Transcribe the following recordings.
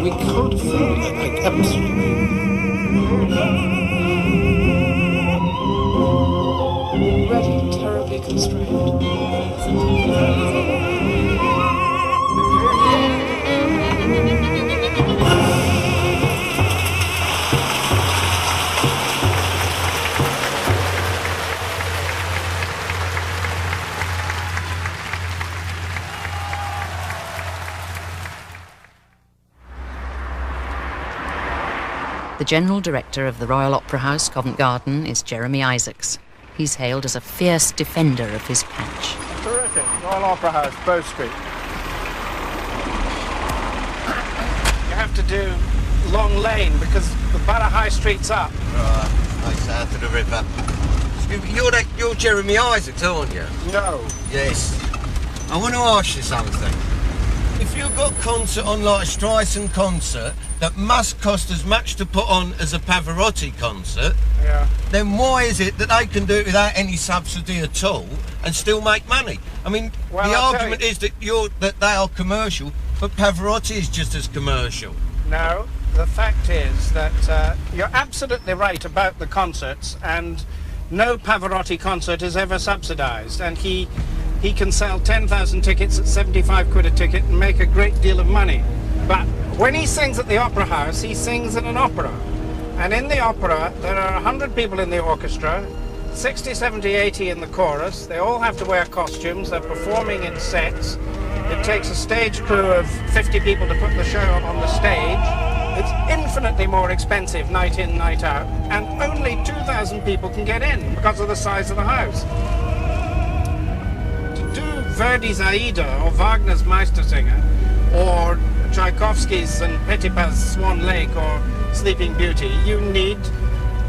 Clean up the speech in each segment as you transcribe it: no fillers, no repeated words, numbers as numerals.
We can't afford it, like, absolutely. Already terribly constrained. The General Director of the Royal Opera House, Covent Garden, is Jeremy Isaacs. He's hailed as a fierce defender of his patch. Terrific. Royal Opera House, Bow Street. You have to do Long Lane because the Borough High Street's up. Right, south of the river. You're Jeremy Isaacs, aren't you? No. Yes. I want to ask you something. If you've got a concert on like a Streisand concert that must cost as much to put on as a Pavarotti concert, then why is it that they can do it without any subsidy at all and still make money? I mean, the argument is that they are commercial, but Pavarotti is just as commercial. No, the fact is that you're absolutely right about the concerts, and no Pavarotti concert is ever subsidised, and he can sell 10,000 tickets at 75 quid a ticket and make a great deal of money. But when he sings at the Opera House, he sings in an opera. And in the opera, there are 100 people in the orchestra, 60, 70, 80 in the chorus. They all have to wear costumes. They're performing in sets. It takes a stage crew of 50 people to put the show on the stage. It's infinitely more expensive night in, night out. And only 2,000 people can get in because of the size of the house. Verdi's Aida or Wagner's Meistersinger or Tchaikovsky's and Petipa's Swan Lake or Sleeping Beauty, you need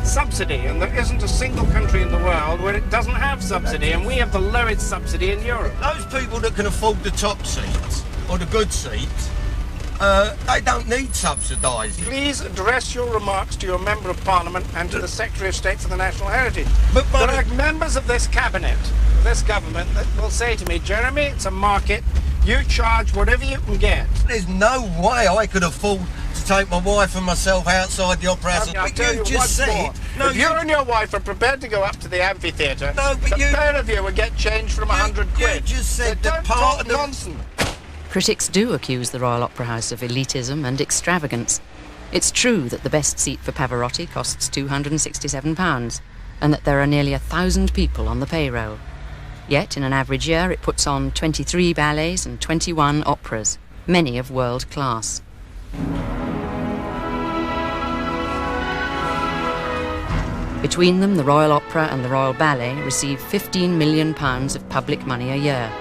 subsidy, and there isn't a single country in the world where it doesn't have subsidy, and we have the lowest subsidy in Europe. Those people that can afford the top seats or the good seats, they don't need subsidising. Please address your remarks to your Member of Parliament and to the Secretary of State for the National Heritage. But there are members of this cabinet, this government, that will say to me, Jeremy, it's a market, you charge whatever you can get. There's no way I could afford to take my wife and myself outside the Opera House. I'll tell you just said, if you and your wife are prepared to go up to the amphitheatre, the pair of you will get change from 100 quid. You just said so that part of the nonsense. Critics do accuse the Royal Opera House of elitism and extravagance. It's true that the best seat for Pavarotti costs £267 and that there are nearly 1,000 people on the payroll. Yet, in an average year, it puts on 23 ballets and 21 operas, many of world class. Between them, the Royal Opera and the Royal Ballet receive £15 million of public money a year.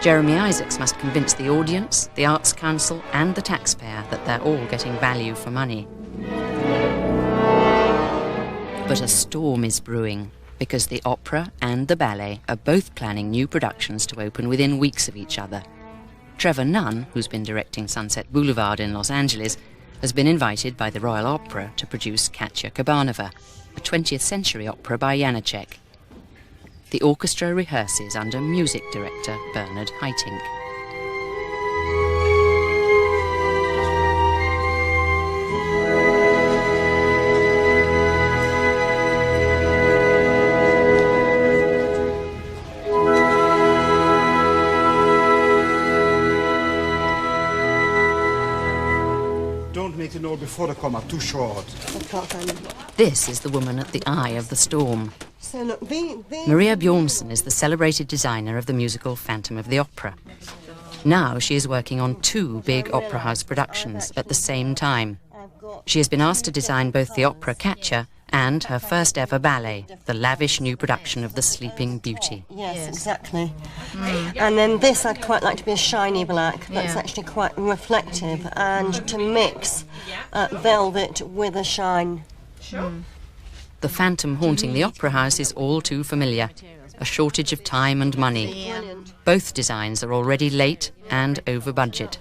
Jeremy Isaacs must convince the audience, the Arts Council and the taxpayer that they're all getting value for money. But a storm is brewing, because the opera and the ballet are both planning new productions to open within weeks of each other. Trevor Nunn, who's been directing Sunset Boulevard in Los Angeles, has been invited by the Royal Opera to produce Katya Kabanova, a 20th century opera by Janacek. The orchestra rehearses under music director Bernard Haitink. Don't make the note before the comma too short. I can't find it. This is the woman at the eye of the storm. So look, Maria Bjornsson is the celebrated designer of the musical Phantom of the Opera. Now she is working on 2 big opera house productions at the same time. She has been asked to design both the opera Katya and her first ever ballet, the lavish new production of The Sleeping Beauty. Yes, exactly. And then this I'd quite like to be a shiny black, but it's actually quite reflective, and to mix velvet with a shine. The phantom haunting the opera house is all too familiar. A shortage of time and money. Both designs are already late and over budget.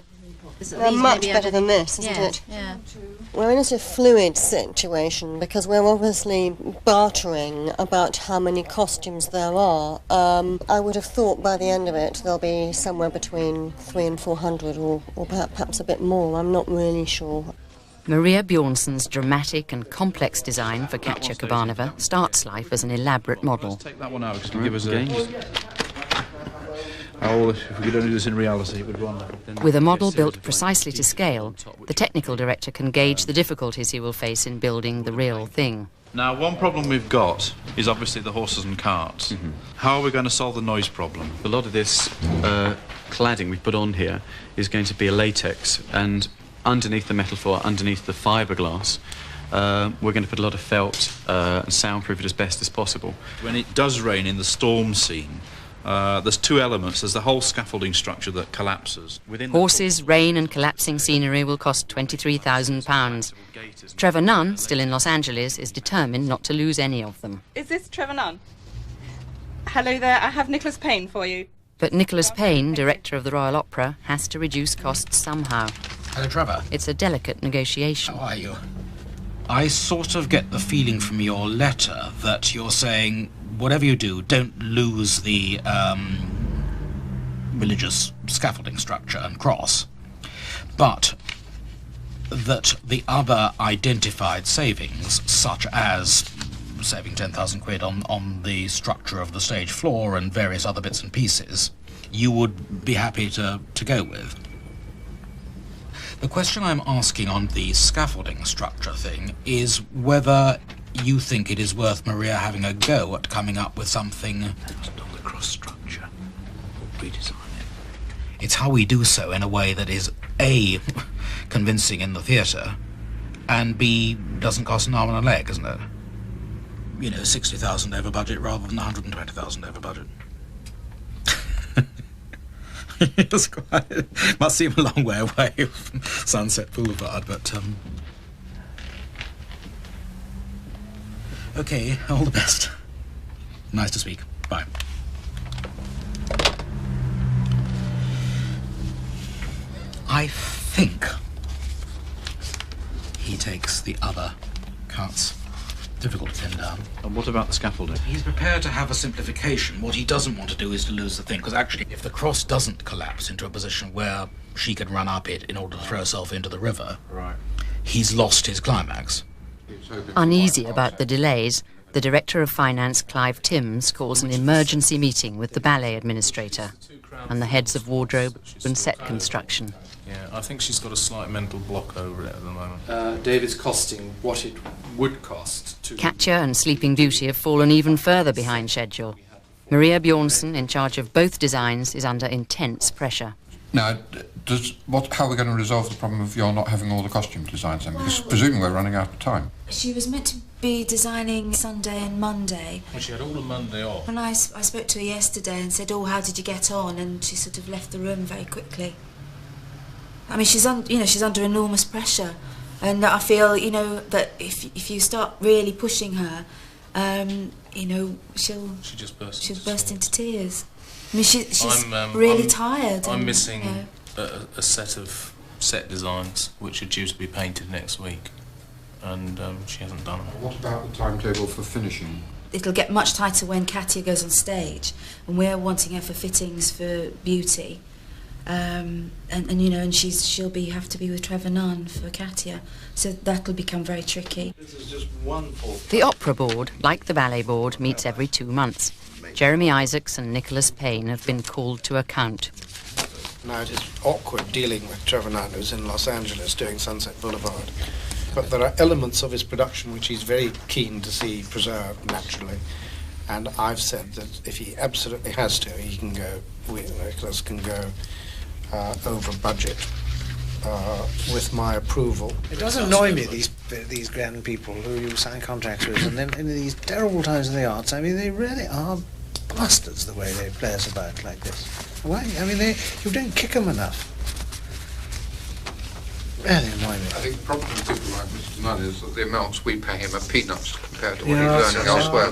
They're much better than this, isn't it? Yeah. We're in a sort of fluid situation because we're obviously bartering about how many costumes there are. I would have thought by the end of it there'll be somewhere between 300 and 400 or perhaps a bit more. I'm not really sure. Maria Bjornsson's dramatic and complex design for Katja Kabanova starts life as an elaborate model. Let's take that one out, give us a... Oh, if we could only do this in reality, it would be wonderful. With a model built precisely to scale, the technical director can gauge the difficulties he will face in building the real thing. Now, one problem we've got is obviously the horses and carts. How are we going to solve the noise problem? A lot of this cladding we put on here is going to be a latex, and underneath the metal floor, underneath the fiberglass, we're going to put a lot of felt and soundproof it as best as possible. When it does rain in the storm scene, there's two elements. There's the whole scaffolding structure that collapses. Horses, rain and collapsing scenery will cost £23,000. Trevor Nunn, still in Los Angeles, is determined not to lose any of them. Is this Trevor Nunn? Hello there, I have Nicholas Payne for you. But Nicholas Payne, director of the Royal Opera, has to reduce costs somehow. Hello, Trevor. It's a delicate negotiation. How are you? I sort of get the feeling from your letter that you're saying, whatever you do, don't lose the religious scaffolding structure and cross, but that the other identified savings, such as saving 10,000 quid on the structure of the stage floor and various other bits and pieces, you would be happy to go with. The question I'm asking on the scaffolding structure thing is whether you think it is worth Maria having a go at coming up with something on the cross structure, or redesign it. It's how we do so in a way that is A, convincing in the theatre, and B, doesn't cost an arm and a leg, isn't it? You know, 60,000 over budget rather than 120,000 over budget. It's quite, must seem a long way away from Sunset Boulevard, but okay, all the best. Nice to speak. Bye. I think he takes the other cuts. Difficult to pin down. And what about the scaffolding? He's prepared to have a simplification. What he doesn't want to do is to lose the thing, because actually, if the cross doesn't collapse into a position where she can run up it in order to throw herself into the river, right, he's lost his climax. Uneasy about the delays, the Director of Finance, Clive Timms, calls an emergency meeting with the ballet administrator and the heads of wardrobe and set construction. Yeah, I think she's got a slight mental block over it at the moment. David's costing what it would cost to... Katja and Sleeping Beauty have fallen even further behind schedule. Maria Bjornsson, in charge of both designs, is under intense pressure. Now, how are we going to resolve the problem of your not having all the costume designs then? Because presumably we're running out of time. She was meant to be designing Sunday and Monday. Well, she had all the Monday off. And I spoke to her yesterday and said, oh, how did you get on? And she sort of left the room very quickly. I mean, she's under enormous pressure, and I feel, that if you start really pushing her, she'll burst into tears. I mean, she's really tired. I'm missing a set of set designs which are due to be painted next week, and she hasn't done them. What about the timetable for finishing? It'll get much tighter when Katja goes on stage, and we're wanting her for fittings for Beauty. And she'll have to be with Trevor Nunn for Katja, so that'll become very tricky. This is just one for... The Opera Board, like the Ballet Board, meets every 2 months. Jeremy Isaacs and Nicholas Payne have been called to account. Now, it is awkward dealing with Trevor Nunn, who's in Los Angeles doing Sunset Boulevard, but there are elements of his production which he's very keen to see preserved naturally, and I've said that if he absolutely has to, he can go, Nicholas can go over budget with my approval. It does annoy me, these grand people who you sign contracts with, and then in these terrible times in the arts, I mean, they really are bastards the way they play us about like this. Why? I mean, you don't kick them enough. Really annoy me. I think the problem with people like Mr. Nunn is that the amounts we pay him are peanuts compared to what he's earning elsewhere.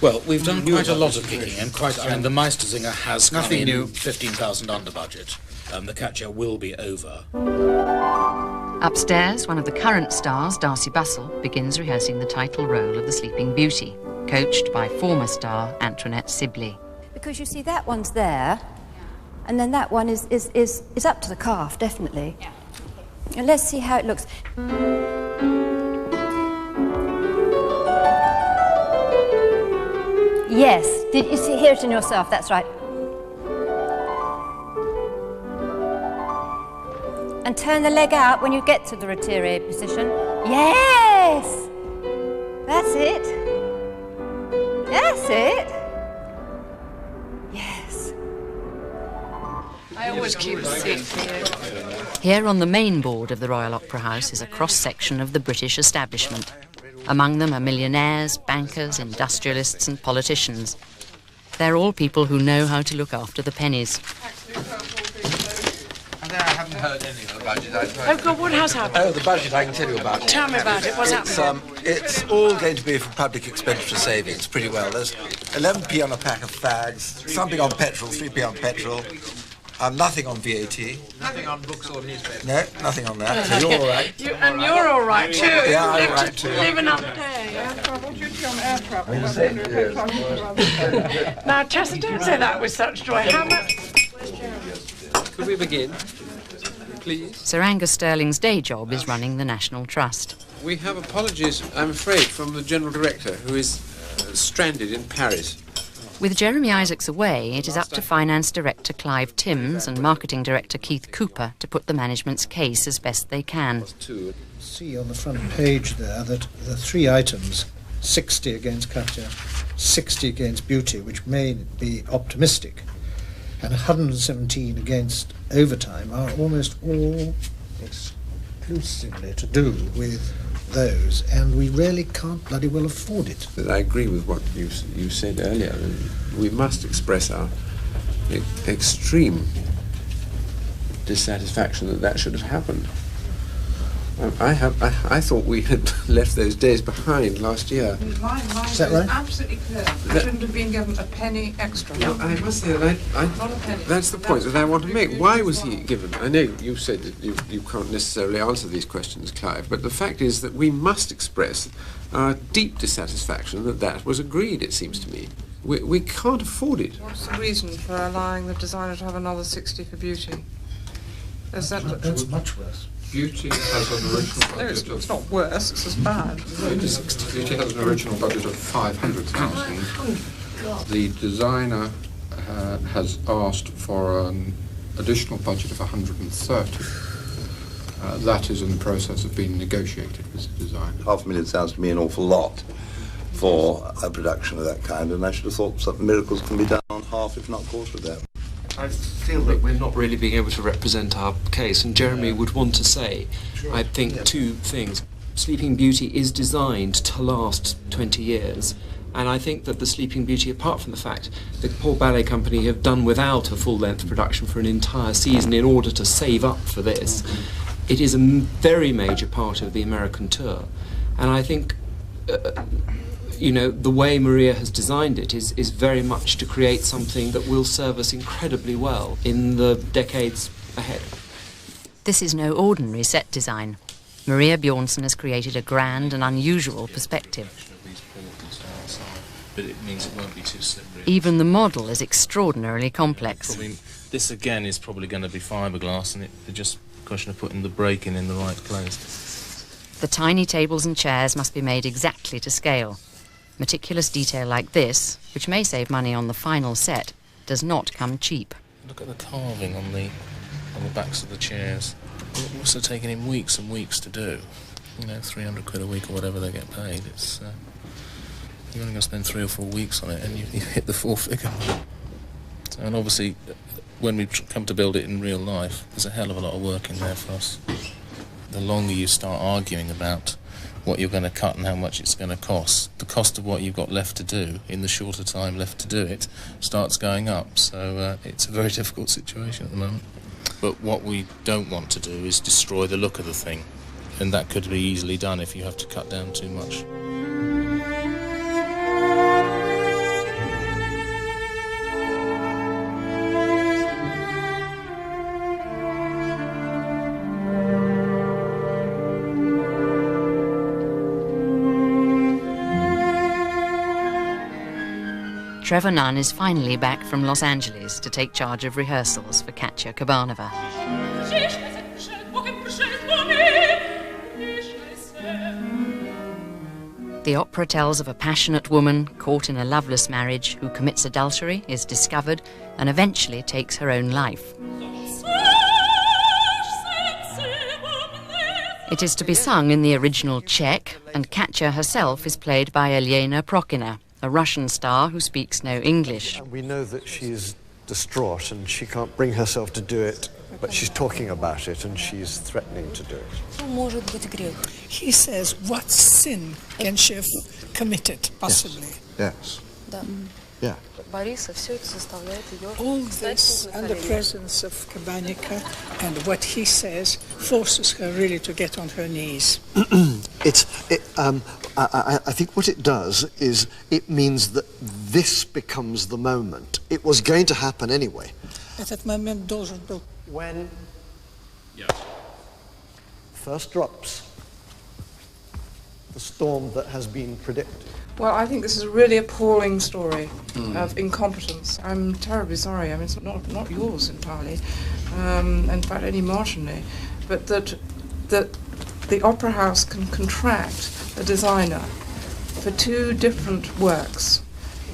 Well, we've done quite a lot of kicking, and the Meistersinger has come in 15,000 under budget. the Katja will be over. Upstairs, one of the current stars, Darcy Bussell, begins rehearsing the title role of the Sleeping Beauty, coached by former star Antoinette Sibley. Because you see, that one's there, and then that one is up to the calf, definitely. Yeah. And let's see how it looks. Yes, did you see? Hear it in yourself, that's right. And turn the leg out when you get to the retire position. Yes! That's it. That's it. Yes. I always keep a seat for you. Here on the main board of the Royal Opera House is a cross-section of the British establishment. Among them are millionaires, bankers, industrialists and politicians. They're all people who know how to look after the pennies. I haven't heard any of the budget. Oh, God, what has happened? Oh, the budget, I can tell you about it. Tell me about it. What's happening? It's all going to be for public expenditure savings, pretty well. There's 11p on a pack of fags, something on petrol, 3p on petrol, nothing on VAT. Nothing on books or newspapers? No, nothing on that. So you're all right. You're all right, too. Yeah, I'm all right, too. Living up there. Now, Chester, don't say that with such joy. How much... Could we begin, please? Sir Angus Stirling's day job is running the National Trust. We have apologies, I'm afraid, from the General Director, who is stranded in Paris. With Jeremy Isaacs away, it is up to Finance Director Clive Timms and Marketing Director Keith Cooper to put the management's case as best they can. See on the front page there that the three items, 60 against Katja, 60 against Beauty, which may be optimistic, and 117 against Overtime, are almost all exclusively to do with those, and we really can't bloody well afford it. But I agree with what you said earlier. We must express our extreme dissatisfaction that should have happened. I thought we had left those days behind last year. My mind is right? absolutely clear. I shouldn't have been given a penny extra. No, I must say that Not a penny. that's the point that I want to make. Why was he given? I know you said that you can't necessarily answer these questions, Clive, but the fact is that we must express our deep dissatisfaction that was agreed, it seems to me. We can't afford it. What's the reason for allowing the designer to have another 60 for Beauty? That's much worse. Beauty has an original budget it's not worse, it's as bad. Beauty has an original budget of 500,000. The designer has asked for an additional budget of 130. That is in the process of being negotiated with the designer. $500,000 sounds to me an awful lot for a production of that kind, and I should have thought some miracles can be done on half, if not quarter of that. I feel that we're not really being able to represent our case, and Jeremy would want to say, I think, two things. Sleeping Beauty is designed to last 20 years, and I think that the Sleeping Beauty, apart from the fact that Paul Ballet Company have done without a full-length production for an entire season in order to save up for this, it is a very major part of the American tour. And I think the way Maria has designed it is very much to create something that will serve us incredibly well in the decades ahead. This is no ordinary set design. Maria Bjornsson has created a grand and unusual perspective. But it means it won't be too slippery. Even the model is extraordinarily complex. This again is probably going to be fiberglass, and it's just a question of putting the brake in the right place. The tiny tables and chairs must be made exactly to scale. Meticulous detail like this, which may save money on the final set, does not come cheap. Look at the carving on the backs of the chairs. It must have taken him weeks and weeks to do. 300 quid a week or whatever they get paid. It's you're only going to spend 3 or 4 weeks on it, and you hit the 4 figure. And obviously, when we come to build it in real life, there's a hell of a lot of work in there for us. The longer you start arguing about what you're going to cut and how much it's going to cost, the cost of what you've got left to do in the shorter time left to do it starts going up. So it's a very difficult situation at the moment. But what we don't want to do is destroy the look of the thing, and that could be easily done if you have to cut down too much. Trevor Nunn is finally back from Los Angeles to take charge of rehearsals for Katya Kurbanova. The opera tells of a passionate woman caught in a loveless marriage who commits adultery, is discovered, and eventually takes her own life. It is to be sung in the original Czech, and Katya herself is played by Elena Prokhina, a Russian star who speaks no English. We know that she's distraught and she can't bring herself to do it, but she's talking about it and she's threatening to do it. He says, what sin can she have committed, possibly? Yes. Yeah. All this and the presence of Kabanika and what he says forces her really to get on her knees. I think what it does is it means that this becomes the moment. It was going to happen anyway. Этот момент должен был. When first drops the storm that has been predicted. Well, I think this is a really appalling story of incompetence. I'm terribly sorry. I mean, it's not yours entirely, in fact, only marginally, but that the Opera House can contract a designer for two different works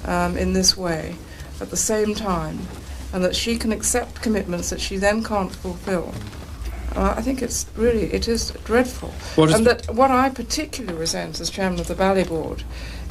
in this way at the same time, and that she can accept commitments that she then can't fulfill. I think it is dreadful. And that what I particularly resent as chairman of the ballet board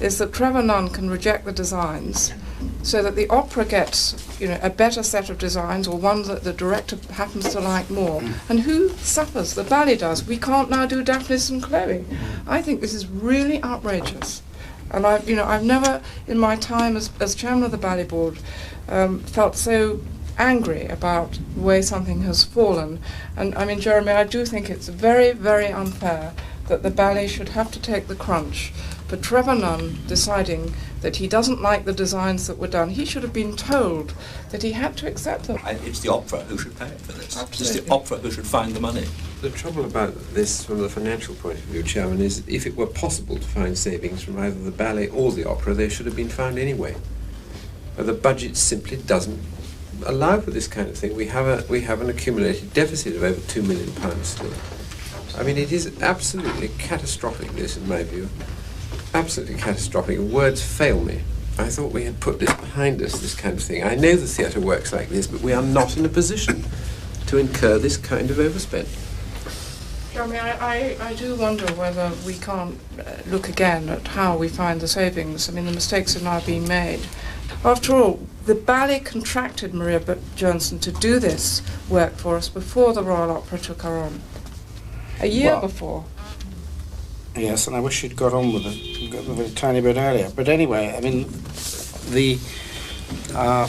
is that Trevor Nunn can reject the designs so that the opera gets, a better set of designs or one that the director happens to like more. And who suffers? The ballet does. We can't now do Daphnis and Chloe. I think this is really outrageous. And I've never in my time as chairman of the ballet board felt so angry about the way something has fallen. And I mean, Jeremy, I do think it's very, very unfair that the ballet should have to take the crunch for Trevor Nunn deciding that he doesn't like the designs that were done. He should have been told that he had to accept them. It's the opera who should pay for this. Absolutely. It's the opera who should find the money. The trouble about this from the financial point of view, Chairman, is if it were possible to find savings from either the ballet or the opera, they should have been found anyway. But the budget simply doesn't allow for this kind of thing. We have an accumulated deficit of over £2 million still. I mean, it is absolutely catastrophic, this, in my view. Absolutely catastrophic. Words fail me. I thought we had put this behind us, this kind of thing. I know the theatre works like this, but we are not in a position to incur this kind of overspend. Jeremy, I do wonder whether we can't look again at how we find the savings. I mean, the mistakes are now being made. After all, the ballet contracted Maria Johnson to do this work for us before the Royal Opera took her on. A year before. Yes, and I wish she'd got on with it a tiny bit earlier. But anyway, I mean, I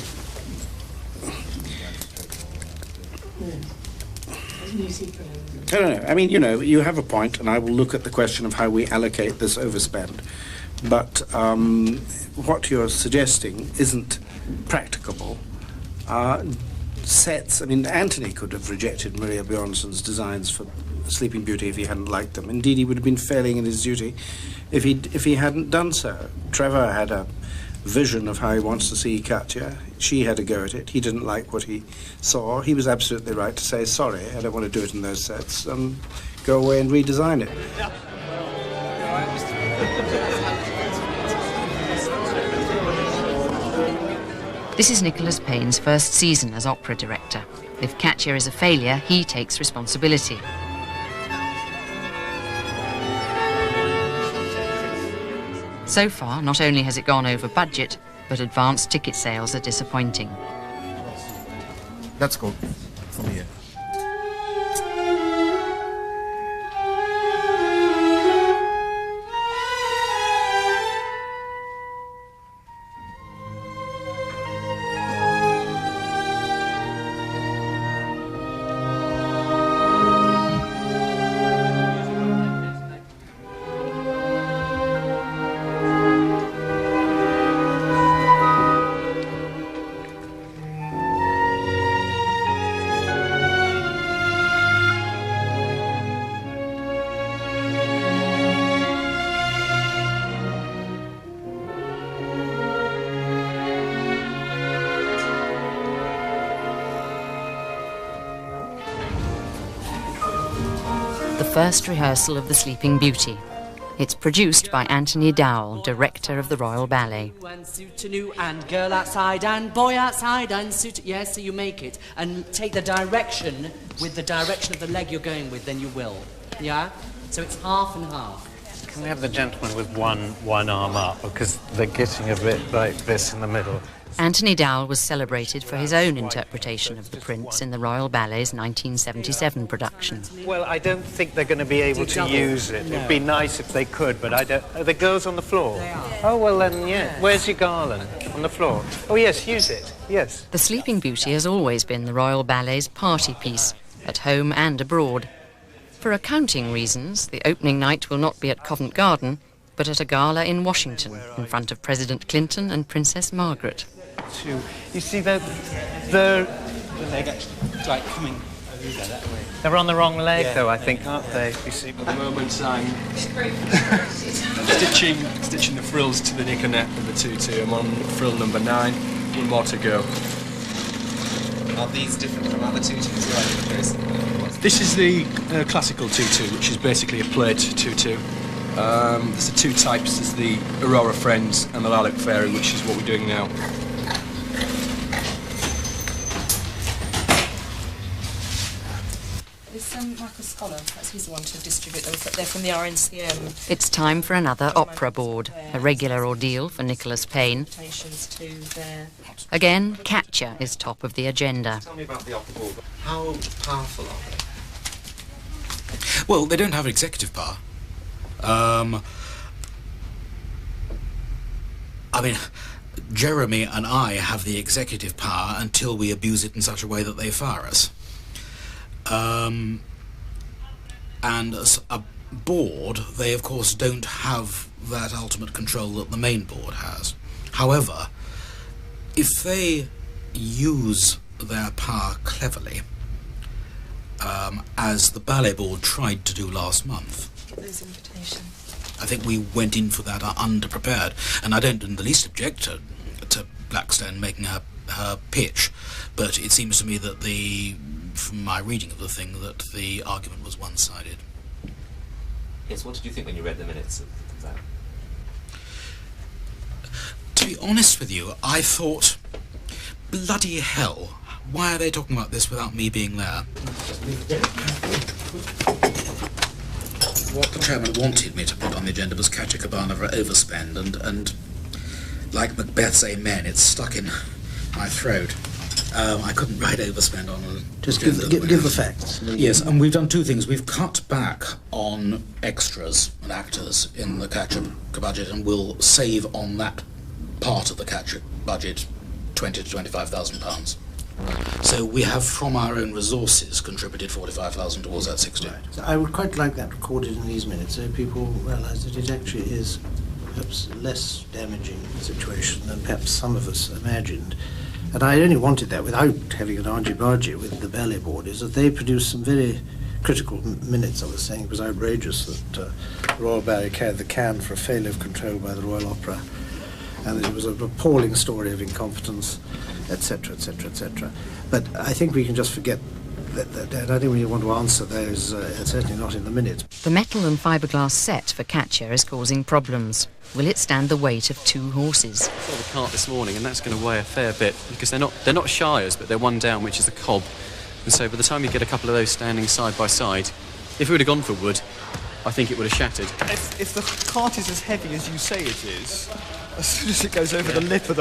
don't know. I mean, you have a point, and I will look at the question of how we allocate this overspend. But what you're suggesting isn't practicable. Sets, I mean, Anthony could have rejected Maria Bjornsson's designs for Sleeping Beauty if he hadn't liked them. Indeed, he would have been failing in his duty if he hadn't done so. Trevor had a vision of how he wants to see Katya. She had a go at it. He didn't like what he saw. He was absolutely right to say, sorry, I don't want to do it in those sets. Go away and redesign it. This is Nicholas Payne's first season as opera director. If Katya is a failure, he takes responsibility. So far, not only has it gone over budget, but advanced ticket sales are disappointing. Let's go from here. the first rehearsal of The Sleeping Beauty. It's produced by Anthony Dowell, director of the Royal Ballet. And suit to new and girl outside and boy outside and suit. Yes, so you make it and take the direction with the direction of the leg you're going with, then you will. Yeah? So it's half and half. Can we have the gentleman with one arm up, because they're getting a bit like this in the middle. Anthony Dowell was celebrated for his own interpretation of The Prince in the Royal Ballet's 1977 production. Well, I don't think they're going to be able to use it. It'd be nice if they could, but I don't... Are the girls on the floor? They are. Oh, well then, yeah. Where's your garland? On the floor? Oh, yes, use it. Yes. The Sleeping Beauty has always been the Royal Ballet's party piece, at home and abroad. For accounting reasons, the opening night will not be at Covent Garden, but at a gala in Washington, in front of President Clinton and Princess Margaret. You see, they're leg like coming over that way. They're on the wrong leg, though, I think, aren't they? You see, at the moment, I'm stitching the frills to the neck and neck of the tutu. I'm on frill number 9. One more to go. Are these different from other tutus? This is the classical tutu, which is basically a plaid tutu. There's the two types. There's the Aurora Friends and the Lilac Fairy, which is what we're doing now. It's Michael Scholar. He's the one to distribute them. They're from the RNCM. It's time for another opera board, a regular ordeal for Nicholas Payne. Again, Katya is top of the agenda. Tell me about the opera board. How powerful are they? Well, they don't have executive power. I mean, Jeremy and I have the executive power until we abuse it in such a way that they fire us. And as a board, they of course don't have that ultimate control that the main board has. However, if they use their power cleverly, as the ballet board tried to do last month, those invitations. I think we went in for that underprepared, and I don't in the least object to Blackstone making her pitch, but it seems to me that from my reading of the thing, that the argument was one-sided. Yes, what did you think when you read the minutes of that? To be honest with you, I thought, bloody hell, why are they talking about this without me being there? What the chairman wanted me to put on the agenda was Katya Cabana for overspend, and like Macbeth's amen, it's stuck in my throat. I couldn't write overspend on a... Just give the facts. Yes, and we've done two things. We've cut back on extras and actors in the Katya budget, and we'll save on that part of the Katya budget £20,000 to £25,000. So we have, from our own resources, contributed £45,000 towards that 60. Right. So I would quite like that recorded in these minutes, so people realise that it actually is perhaps a less damaging situation than perhaps some of us imagined. And I only wanted that without having an argy-bargy with the ballet board, is that they produced some very critical minutes. I was saying it was outrageous that the Royal Ballet carried the can for a failure of control by the Royal Opera, and it was an appalling story of incompetence, etc., etc., etc. But I think we can just forget that, and I don't really want to answer those, certainly not in the minutes. The metal and fiberglass set for Katya is causing problems. Will it stand the weight of 2 horses? I saw the cart this morning, and that's going to weigh a fair bit, because they're not Shires, but they're one down, which is the cob. And so by the time you get a couple of those standing side by side, if we would have gone for wood, I think it would have shattered. If the cart is as heavy as you say it is, as soon as it goes over the lip of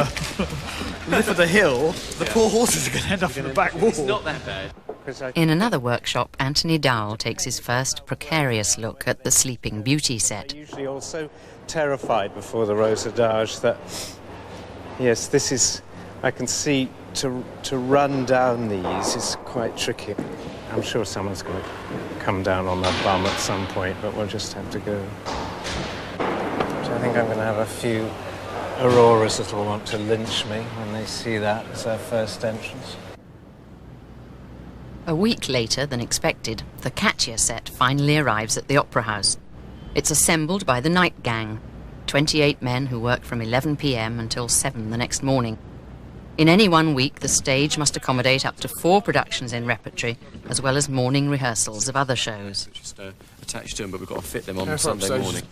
the hill, the poor horses are going to end up in the back wall. It's not that bad. In another workshop, Anthony Dowell takes his first precarious look at the Sleeping Beauty set. I'm usually also terrified before the Rose d'Arge that, yes, this is, I can see to run down these is quite tricky. I'm sure someone's going to come down on their bum at some point, but we'll just have to go. So I think I'm going to have a few Auroras that will want to lynch me when they see that as their first entrance. A week later than expected, the Katya set finally arrives at the Opera House. It's assembled by the Night Gang, 28 men who work from 11 p.m. until 7 the next morning. In any 1 week, the stage must accommodate up to 4 productions in repertory, as well as morning rehearsals of other shows. Just attached to them, but we've got to fit them on Sunday morning.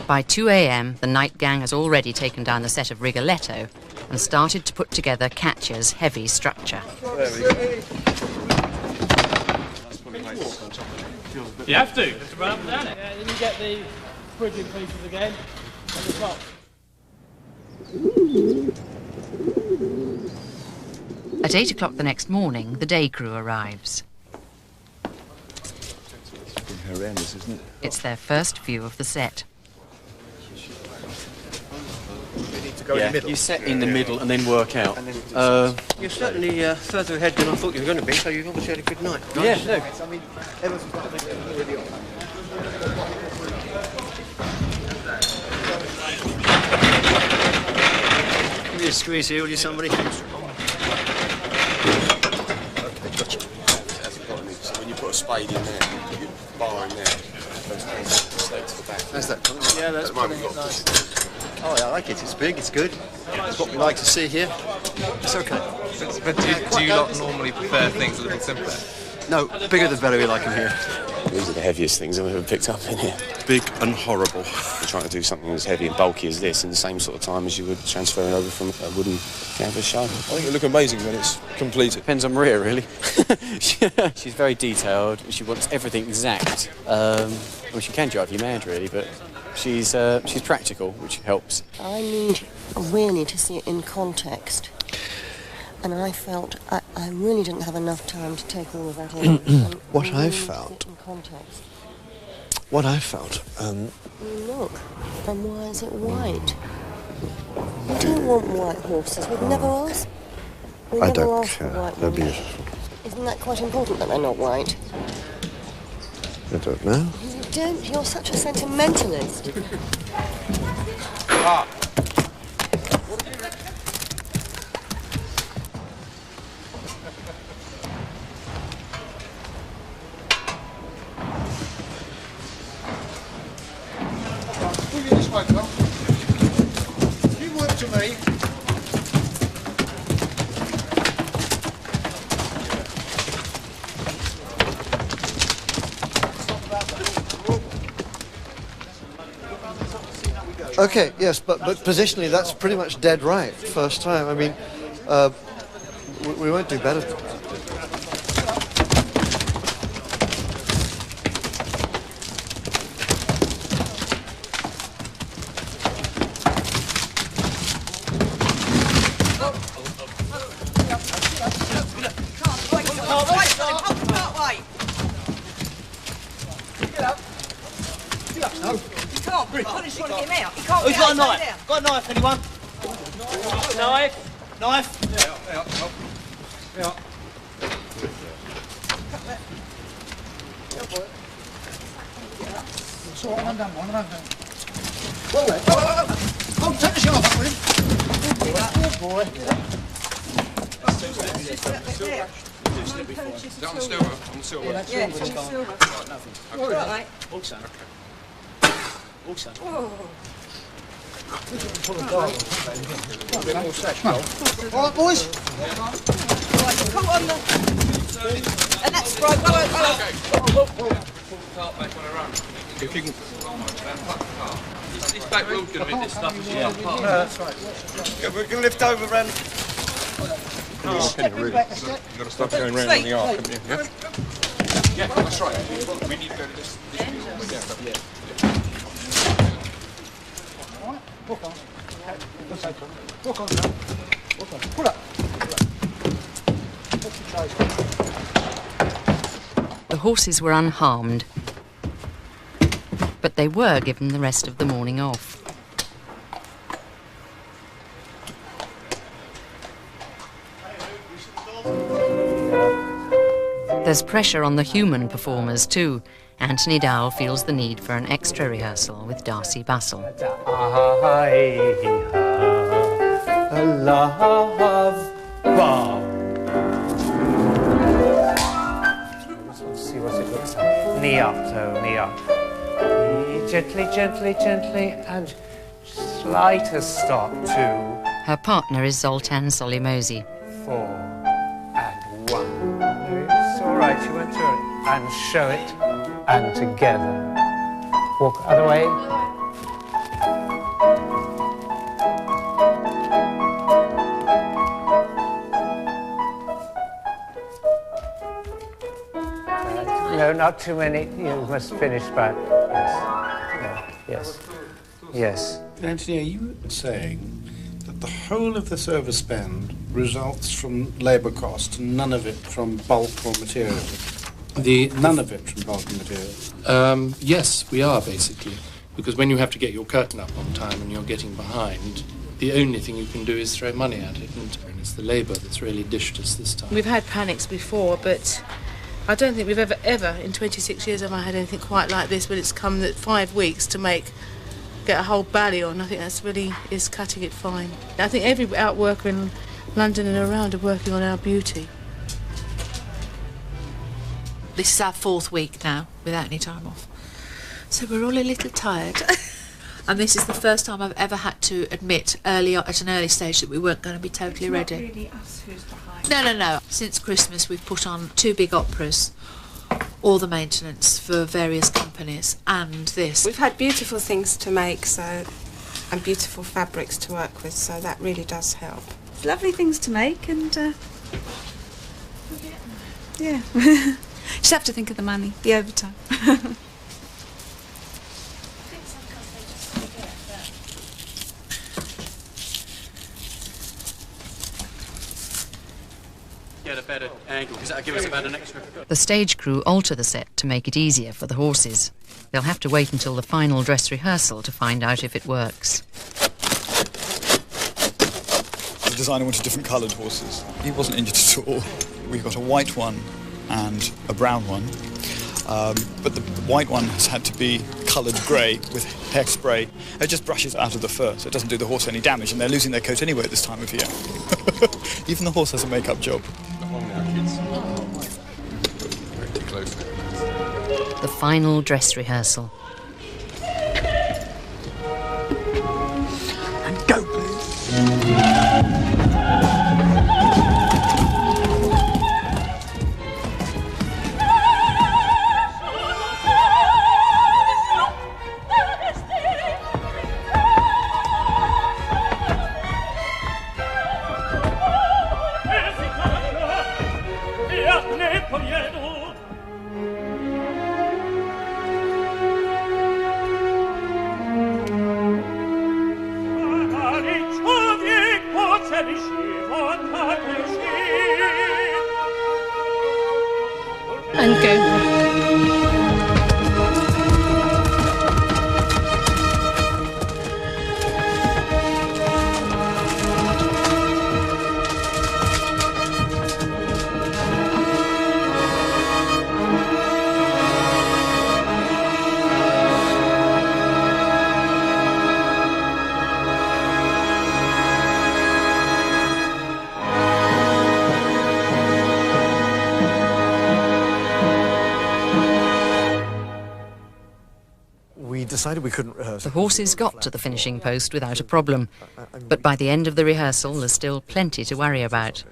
By 2 a.m, the night gang has already taken down the set of Rigoletto and started to put together Katya's heavy structure. There we go. You have to run up and down it. Yeah, then you get the bridging pieces again at the top. At 8 o'clock the next morning, the day crew arrives. Horrendous, isn't it? It's their first view of the set. You set in the middle and then work out. You're certainly further ahead than I thought you were going to be, so you've obviously had a good night. Yeah, no. I mean, Emerson's got to make it really on. Give me a squeeze here, will you, somebody? Okay, gotcha. So when you put a spade in there, you put your bar in there, stay to the back. How's that? Yeah, that's putting it nice. Oh, yeah, I like it. It's big, it's good. It's what we like to see here. It's okay. But do you lot normally prefer things a little simpler? No, bigger the better we like them here. These are the heaviest things I've ever picked up in here. Big and horrible. We're trying to do something as heavy and bulky as this in the same sort of time as you would transferring over from a wooden canvas show. I think it'll look amazing when it's completed. Depends on Maria, really. She's very detailed. She wants everything exact. Well, she can drive you mad, really, but she's practical, which helps. I need really to see it in context. And I felt I really didn't have enough time to take all of that in. What I've found... What I've found... Look, and why is it white? We don't want white horses. We've never asked. I don't care. They're beautiful. Isn't that quite important that they're not white? I don't know. You don't. You're such a sentimentalist. You work to me. Okay, yes, but positionally that's pretty much dead right, first time. I mean, we won't do better. Who's got a knife? Got a knife, anyone? Knife? Knife? Yeah. So one down. Oh, take the shelf up with him. Good boy. Is that on the silver? On the silver? Yeah, it's on the silver. Right, nothing. All right. Also. Also. All right, boys. Come on, and that's right. Go. If you can... This back wheel's going to be this stuff as well. Yeah, that's right. Yeah, we can lift over, Randy. You've You've got to stop going round on the arc, haven't you? Yeah? Yeah, that's right. We need to go to this view. Yeah. Walk on. Walk on. Pull up. The horses were unharmed, but they were given the rest of the morning off. There's pressure on the human performers too. Anthony Dowell feels the need for an extra rehearsal with Darcy Bustle. Let's see what it looks like. Knee up, toe, knee up. Gently, and slight as stop, 2, Her partner is Zoltan Solimosi. 4 and 1. No, it's all right, you went through it. And show it, and together. Walk other way. No, not too many. You must finish by... Yes. Yes. Anthony, are you saying that the whole of the service spend results from labour cost and none of it from bulk or material? None of it from bulk and material? Yes, we are, basically. Because when you have to get your curtain up on time and you're getting behind, the only thing you can do is throw money at it, and it's the labour that's really dished us this time. We've had panics before, but I don't think we've ever, in 26 years, have I had anything quite like this, but it's come that 5 weeks to get a whole ballet on. I think that's really is cutting it fine. I think every outworker in London and around are working on our beauty. This is our 4th week now, without any time off. So we're all a little tired. And this is the first time I've ever had to admit at an early stage that we weren't going to be totally ready. It's not really us who's behind. No. Since Christmas we've put on 2 big operas, all the maintenance for various companies, and this. We've had beautiful things to make, and beautiful fabrics to work with, so that really does help. It's lovely things to make, and yeah. Just have to think of the money, the overtime. Get a better angle, because that'll give us about an extra... The stage crew alter the set to make it easier for the horses. They'll have to wait until the final dress rehearsal to find out if it works. The designer wanted different coloured horses. He wasn't injured at all. We've got a white one and a brown one, but the white one has had to be coloured grey with hairspray. It just brushes out of the fur, so it doesn't do the horse any damage, and they're losing their coat anyway at this time of year. Even the horse has a make-up job. The final dress rehearsal. And go, please. And go. Decided we couldn't rehearse. The horses got to the finishing post without a problem, but by the end of the rehearsal there's still plenty to worry about.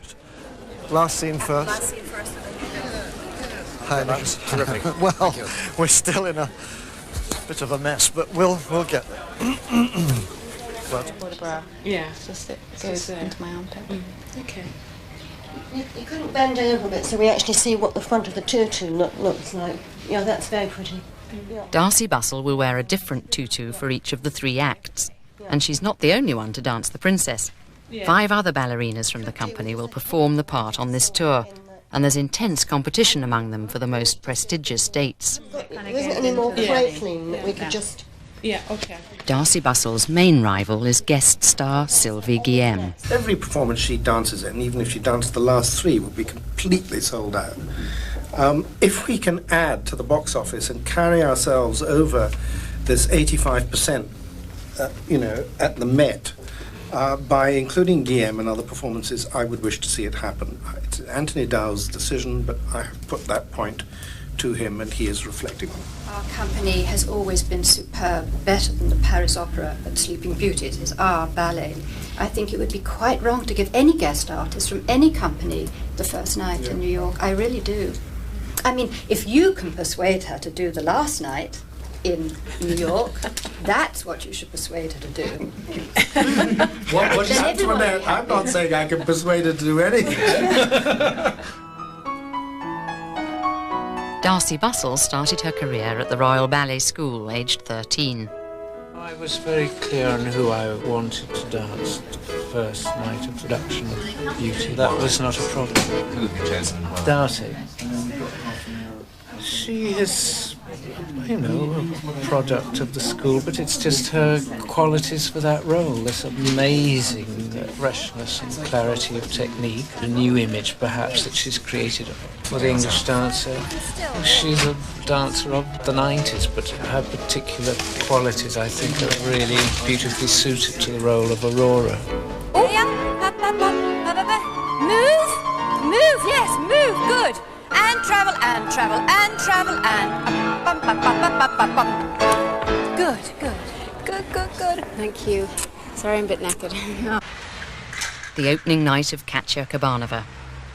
Last scene first. Last scene first. That's terrific. Well, we're still in a bit of a mess, but we'll get there. But, yeah, just it goes into my armpit. Okay. You couldn't bend over a bit so we actually see what the front of the tutu looks like. Yeah, that's very pretty. Darcy Bustle will wear a different tutu for each of the 3 acts, and she's not the only one to dance the princess. 5 other ballerinas from the company will perform the part on this tour, and there's intense competition among them for the most prestigious dates. There isn't any more frightening that we could just... Yeah, okay. Darcy Bustle's main rival is guest star Sylvie Guillem. Every performance she dances in, even if she danced the last 3, would be completely sold out. If we can add to the box office and carry ourselves over this 85%, at the Met, by including Guillem and other performances, I would wish to see it happen. It's Anthony Dow's decision, but I have put that point to him and he is reflecting on it. Our company has always been superb, better than the Paris Opera and Sleeping Beauty. It is our ballet. I think it would be quite wrong to give any guest artist from any company the first night in New York. I really do. I mean, if you can persuade her to do the last night in New York, that's what you should persuade her to do. What is that? I'm not saying I can persuade her to do anything. Darcy Bustle started her career at the Royal Ballet School, aged 13. I was very clear on who I wanted to dance the first night of production of Beauty. That was not a problem. Who have you chosen? Darcy. She is, you know, a product of the school, but it's just her qualities for that role. This amazing freshness and clarity of technique, a new image perhaps that she's created for the English dancer. She's a dancer of the 90s, but her particular qualities, I think, are really beautifully suited to the role of Aurora. Oh, yeah. Move, yes, move, good. And travel, and travel, and travel, and bum, bum, bum, bum, bum, bum, bum. Good. Thank you. Sorry, I'm a bit knackered. The opening night of Katya Kabanova.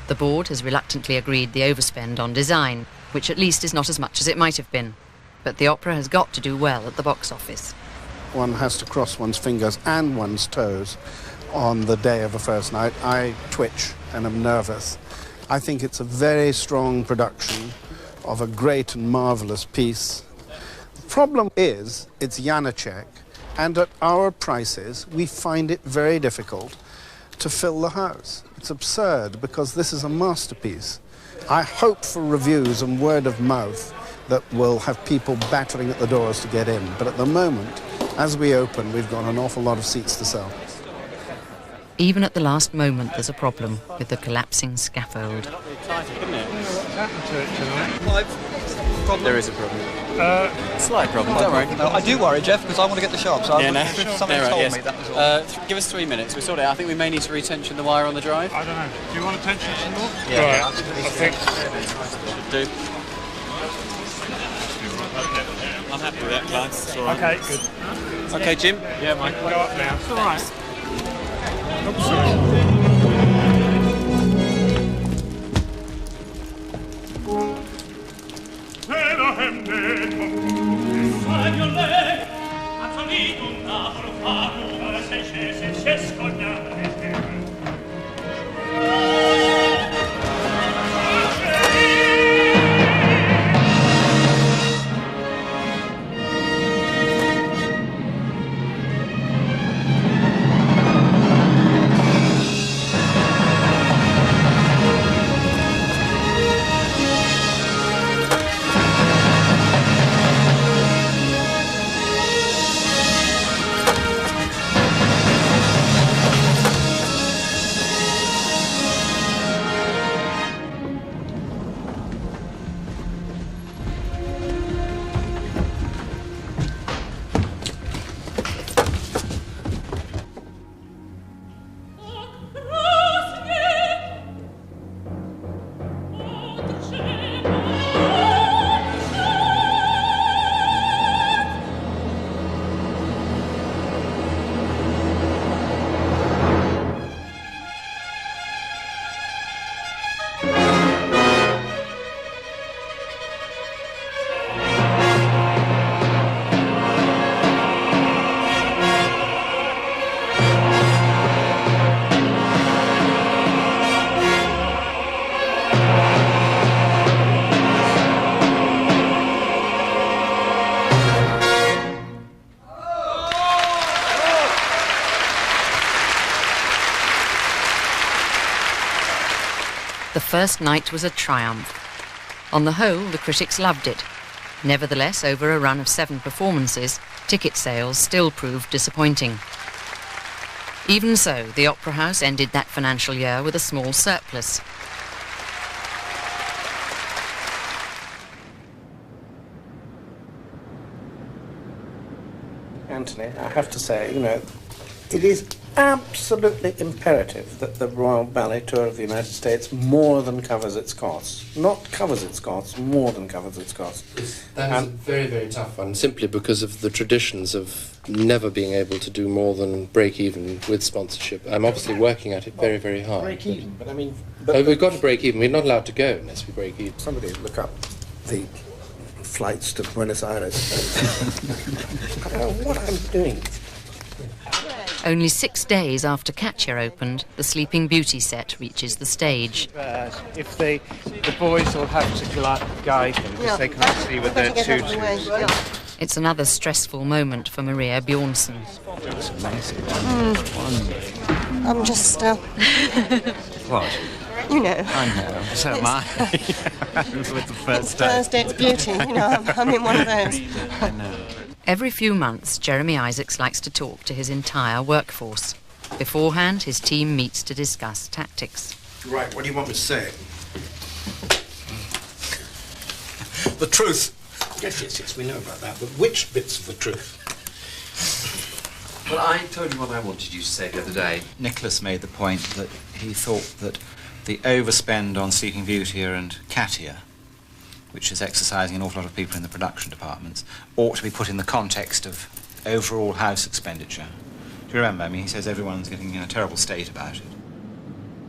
The board has reluctantly agreed the overspend on design, which at least is not as much as it might have been. But the opera has got to do well at the box office. One has to cross one's fingers and one's toes on the day of a first night. I twitch and am nervous. I think it's a very strong production of a great and marvellous piece. The problem is, it's Janacek, and at our prices, we find it very difficult to fill the house. It's absurd, because this is a masterpiece. I hope for reviews and word of mouth that will have people battering at the doors to get in, but at the moment, as we open, we've got an awful lot of seats to sell. Even at the last moment, there's a problem with the collapsing scaffold. There is a problem. Slight problem, don't worry. No, I do worry, Jeff, because I want to get the shop, so if somebody told me, that was all. Give us 3 minutes, we'll sort it out. I think we may need to retension the wire on the drive. I don't know. Do you want to tension some more? Yeah. Right. I think. Should do. I'm happy with that, Clive. It's all right. Okay, good. Okay, Jim? Yeah, Mike. Go up now. It's all right. The first night was a triumph. On the whole, the critics loved it. Nevertheless, over a run of 7 performances, ticket sales still proved disappointing. Even so, the Opera House ended that financial year with a small surplus. Anthony, I have to say, you know, it is absolutely imperative that the Royal Ballet Tour of the United States more than covers its costs. Not covers its costs, more than covers its costs. That is a very, very tough one, simply because of the traditions of never being able to do more than break even with sponsorship. I'm obviously working at it very, very hard. Break even, but I mean... we've got to break even. We're not allowed to go unless we break even. Somebody look up the flights to Buenos Aires. I don't know what I'm doing. Only 6 days after Katya opened, the Sleeping Beauty set reaches the stage. If the boys will have to guide them because they can't see with their tutors. It's another stressful moment for Maria Bjornsson. It's amazing. I'm just... What? You know. I know. So am I. With the first day. Thursday, it's beauty. You know, I'm in one of those. I know. Every few months, Jeremy Isaacs likes to talk to his entire workforce. Beforehand, his team meets to discuss tactics. Right, what do you want me to say? The truth. Yes, we know about that, but which bits of the truth? Well, I told you what I wanted you to say the other day. Nicholas made the point that he thought that the overspend on Sleeping Beauty and Katya, which is exercising an awful lot of people in the production departments, ought to be put in the context of overall house expenditure. Do you remember? I mean, he says everyone's getting in a terrible state about it.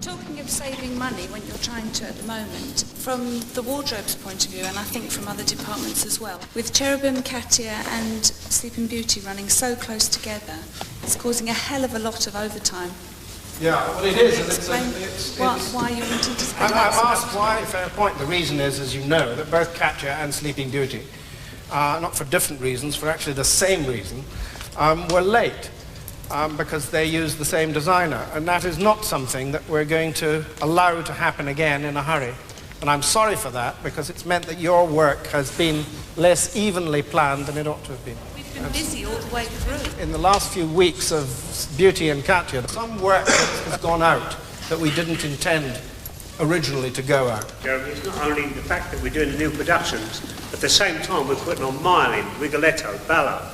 Talking of saving money when you're trying to at the moment, from the wardrobe's point of view, and I think from other departments as well, with Cherubim, Katya and Sleeping Beauty running so close together, it's causing a hell of a lot of overtime. Yeah, well it is. It's why you're wanting to spend I've asked why, fair point. The reason is, as you know, that both Katya and Sleeping Beauty, not for different reasons, for actually the same reason, were late. Because they use the same designer, and that is not something that we're going to allow to happen again in a hurry. And I'm sorry for that, because it's meant that your work has been less evenly planned than it ought to have been. We've been busy all the way through. In the last few weeks of Beauty and Katya, some work has gone out that we didn't intend originally to go out. Jeremy, it's not only the fact that we're doing the new productions, at the same time we're putting on Marlin, Rigoletto, Balla.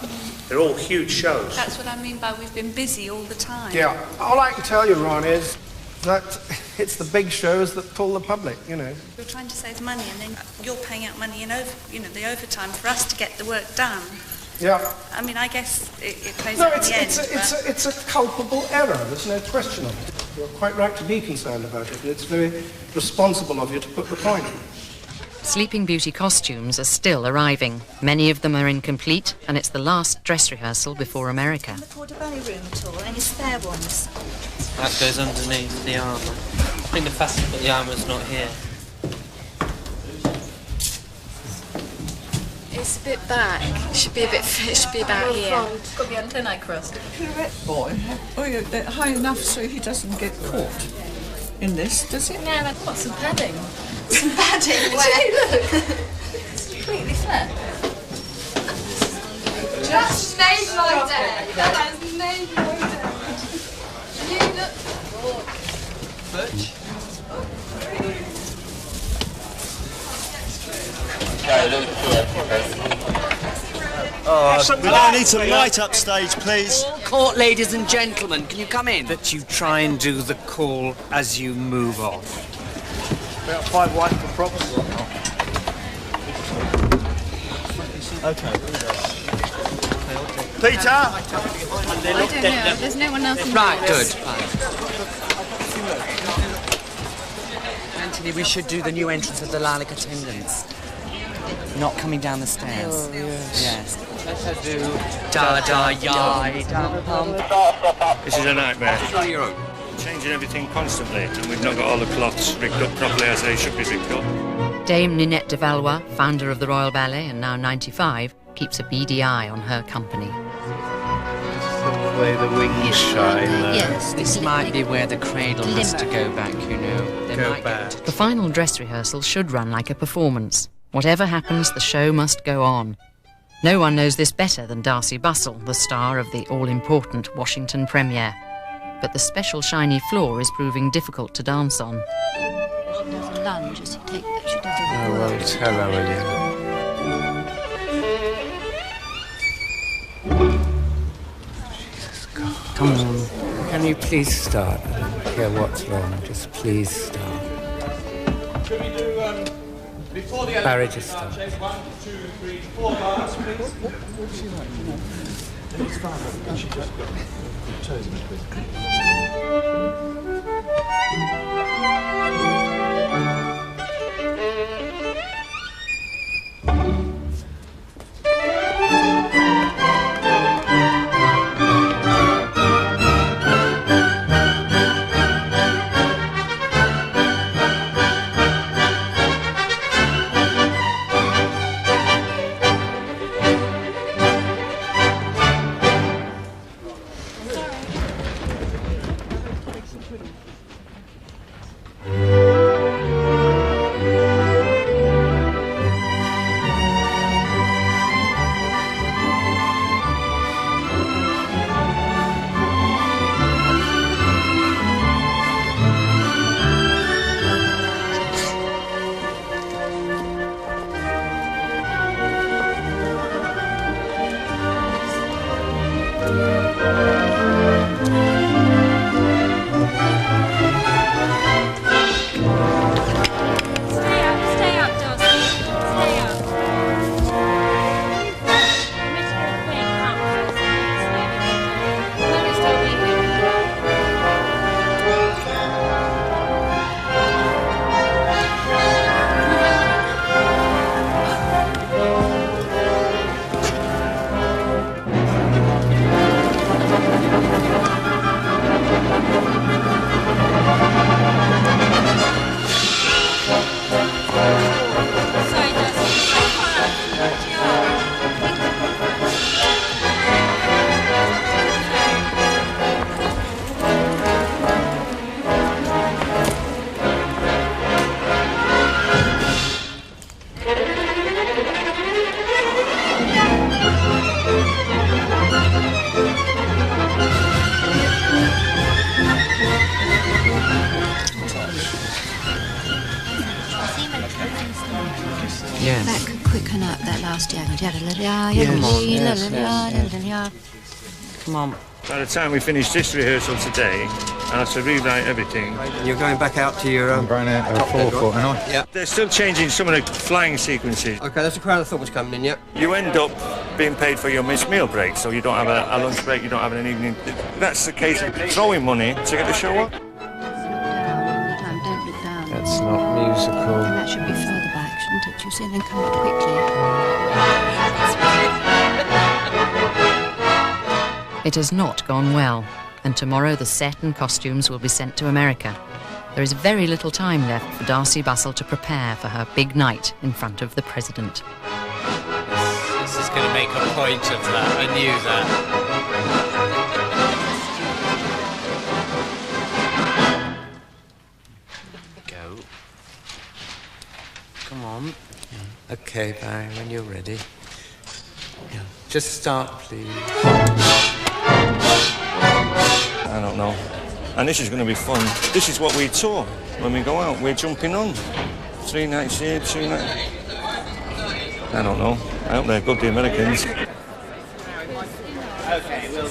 They're all huge shows. That's what I mean by we've been busy all the time. Yeah, all I can tell you, Ron, is that it's the big shows that pull the public, you know. You're trying to save money, and then you're paying out money in the overtime for us to get the work done. Yeah. I mean, I guess it plays out in the end. It's a culpable error. There's no question of it. You're quite right to be concerned about it. It's very responsible of you to put the point. Sleeping Beauty costumes are still arriving. Many of them are incomplete, and it's the last dress rehearsal before America. The Porter Ballet room at all? Any spare ones? That goes underneath the armour. I think the fasten, but the armour's not here. It's a bit back. It should be about here. It's got to be antennae crust. Boy, high enough so he doesn't get caught in this, does it? No, I've got some padding. Some padding? Where? Look. It's completely flat. Just made my day. That has made my day. You look Butch? We're going to need some light up stage, please. All court ladies and gentlemen, can you come in? That you try and do the call as you move on. About 5 white for props. Okay. Peter? I don't know. There's no one else in Right, the good. Anthony, we should do the new entrance of the lilac attendants. Not coming down the stairs. Oh, yes. Let her do da-da-yai, da-pum. This is a nightmare. It's on your own. Changing everything constantly, and we've not got all the cloths rigged up properly as they should be rigged up. Dame Ninette de Valois, founder of the Royal Ballet and now 95, keeps a beady eye on her company. The way the wings shine. Yes, this might be where the cradle has to go back, you know. They Go might back. The final dress rehearsal should run like a performance. Whatever happens, the show must go on. No one knows this better than Darcy Bustle, the star of the all-important Washington premiere. But the special shiny floor is proving difficult to dance on. She does a lunge as you take that. She does a I won't tell her again. Come on. Can you please start? I don't care what's wrong, just please start. Should we do, before the Barry, just start. 1, 2, 3, 4 bars, please? It's fine, but she just got the toes in between. That could quicken up that last Yes. Come on. By the time we finish this rehearsal today, I have to rewrite everything. You're going back out to your... I'm going out at 4 aren't I? Yeah. They're still changing some of the flying sequences. OK, that's the crowd I thought was coming in, yeah. You end up being paid for your missed meal break, so you don't have a lunch break, you don't have an evening. That's the case of throwing money to get the show up. Don't look down. That's not musical. And that should be further back, shouldn't it? You see, and then come up quickly. It has not gone well, and tomorrow the set and costumes will be sent to America. There is very little time left for Darcy Bussell to prepare for her big night in front of the President. This is going to make a point of that. I knew that. Go. Come on. Okay, Barry, when you're ready. Yeah. Just start, please. I don't know. And this is going to be fun. This is what we tour when we go out. We're jumping on. 3 nights here, 2 nights... I don't know. I hope they're good, the Americans. Okay, we'll